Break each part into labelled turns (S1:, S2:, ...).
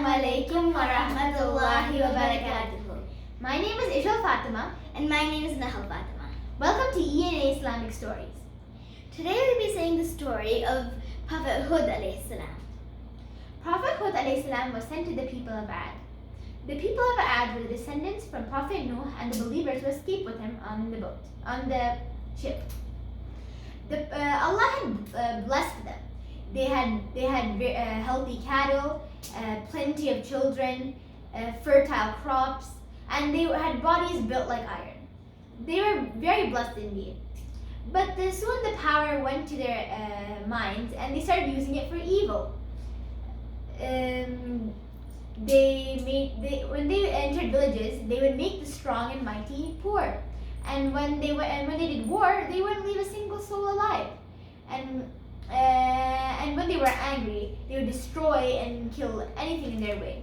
S1: Assalamu Alaikum wa rahmatullahi wa barakatuh.
S2: My name is Ishal Fatima.
S1: And my name is Nahal Fatima.
S2: Welcome to ENA Islamic Stories.
S1: Today we'll be saying the story of Prophet Hud alayhi salam.
S2: Prophet Hud alayhi salam was sent to the people of Ad. The people of Ad were the descendants from Prophet Nuh and the believers who escaped with him on the ship. Allah had blessed them. They had healthy cattle, plenty of children, fertile crops, and they had bodies built like iron. They were very blessed indeed. But soon the power went to their minds and they started using it for evil. When they entered villages, they would make the strong and mighty poor. And when they did war, they wouldn't leave a single soul alive. And when they were angry, they would destroy and kill anything in their way.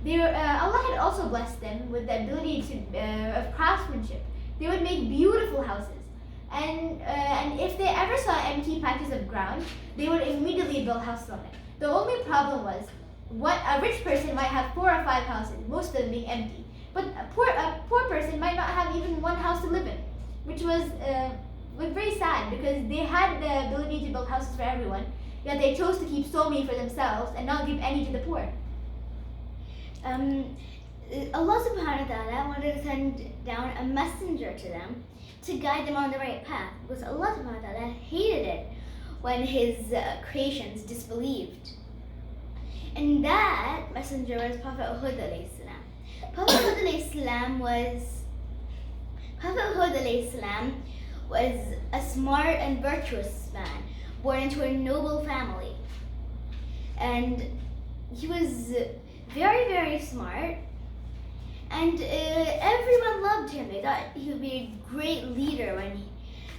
S2: Allah had also blessed them with the ability of craftsmanship. They would make beautiful houses, and if they ever saw empty patches of ground, they would immediately build houses on it. The only problem was, a rich person might have 4 or 5 houses, most of them being empty. But a poor person might not have even one house to live in, which was very sad because they had the ability to build houses for everyone, yet they chose to keep so many for themselves and not give any to the poor.
S1: Allah subhanahu wa ta'ala wanted to send down a messenger to them to guide them on the right path, because Allah subhanahu wa ta'ala hated it when his creations disbelieved. And that messenger was Prophet Hud alayhi salam. Prophet Hud alayhi salam was a smart and virtuous man, born into a noble family. And he was very, very smart, and everyone loved him. They thought he would be a great leader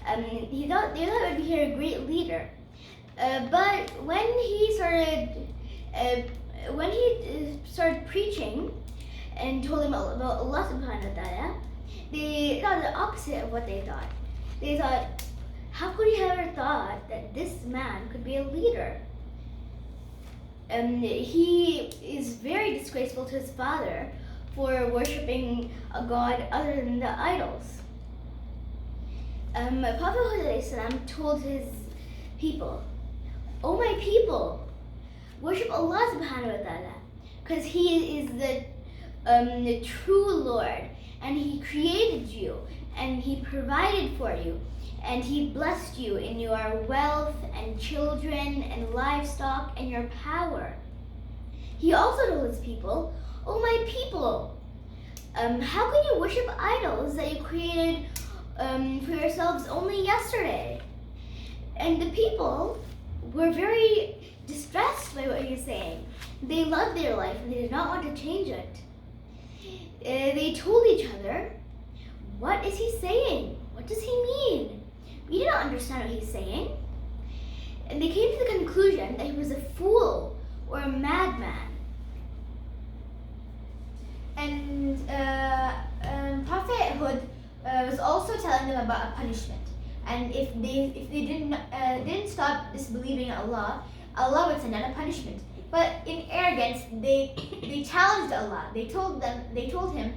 S1: they thought he would be a great leader. But when he started preaching and told them about Allah subhanahu wa ta'ala, they thought the opposite of what they thought. They thought, how could he ever thought that this man could be a leader? He is very disgraceful to his father for worshipping a god other than the idols. Prophet Hud alayhi salam told his people, "O my people, worship Allah subhanahu wa ta'ala, because He is the true Lord, and He created you, and He provided for you, and He blessed you in your wealth and children and livestock and your power." He also told his people, "O my people, how can you worship idols that you created for yourselves only yesterday?" And the people were very distressed by what he was saying. They loved their life and they did not want to change it. They told each other, "What is he saying? What does he mean? We do not understand what he's saying." And they came to the conclusion that he was a fool or a madman.
S2: And Prophet Hud was also telling them about a punishment. And if they didn't stop disbelieving Allah, Allah would send down a punishment. But in arrogance, they challenged Allah. They told him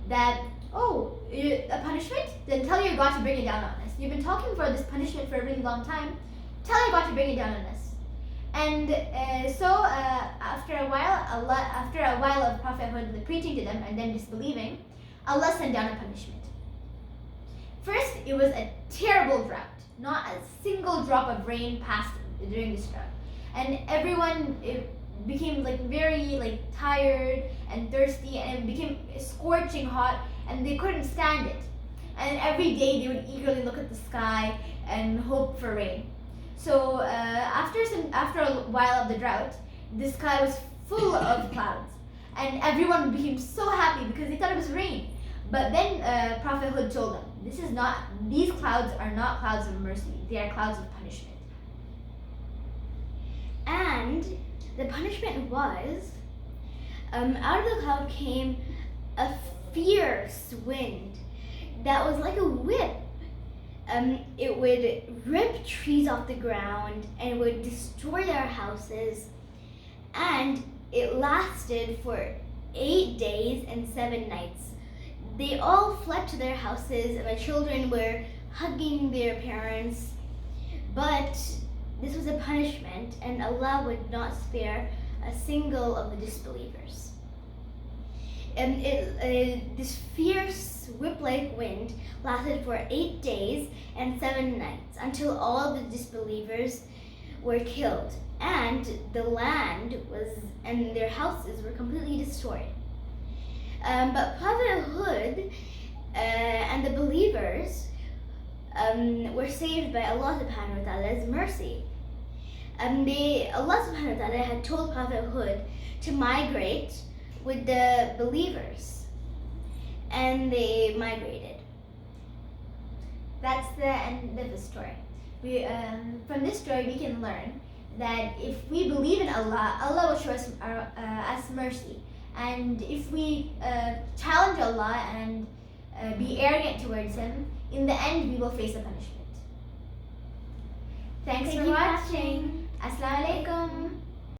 S2: that, "Oh, a punishment? Then tell your God to bring it down on us. You've been talking for this punishment for a really long time. Tell your God to bring it down on us." And so after a while of Prophet Hud preaching to them and then disbelieving, Allah sent down a punishment. First, it was a terrible drought. Not a single drop of rain passed during this drought, and everyone became very tired and thirsty, and it became scorching hot, and they couldn't stand it. And every day they would eagerly look at the sky and hope for rain. So after a while of the drought, the sky was full of clouds, and everyone became so happy because they thought it was rain. But then Prophet Hud told them, these clouds are not clouds of mercy, they are clouds of punishment.
S1: And the punishment was, out of the cloud came a fierce wind that was like a whip. It would rip trees off the ground, and it would destroy their houses, and it lasted for 8 days and 7 nights. They all fled to their houses, and the children were hugging their parents. But this was a punishment, and Allah would not spare a single of the disbelievers. And this fierce whip-like wind lasted for 8 days and 7 nights until all the disbelievers were killed, and the land and their houses were completely destroyed. But Prophet Hud and the believers were saved by Allah subhanahu wa ta'ala's mercy. Allah subhanahu wa ta'ala had told Prophet Hud to migrate with the believers, and they migrated.
S2: That's the end of the story. From this story, we can learn that if we believe in Allah, Allah will show us mercy. And if we challenge Allah and be arrogant towards Him, in the end we will face a punishment. Thanks for watching. Assalamu Alaikum.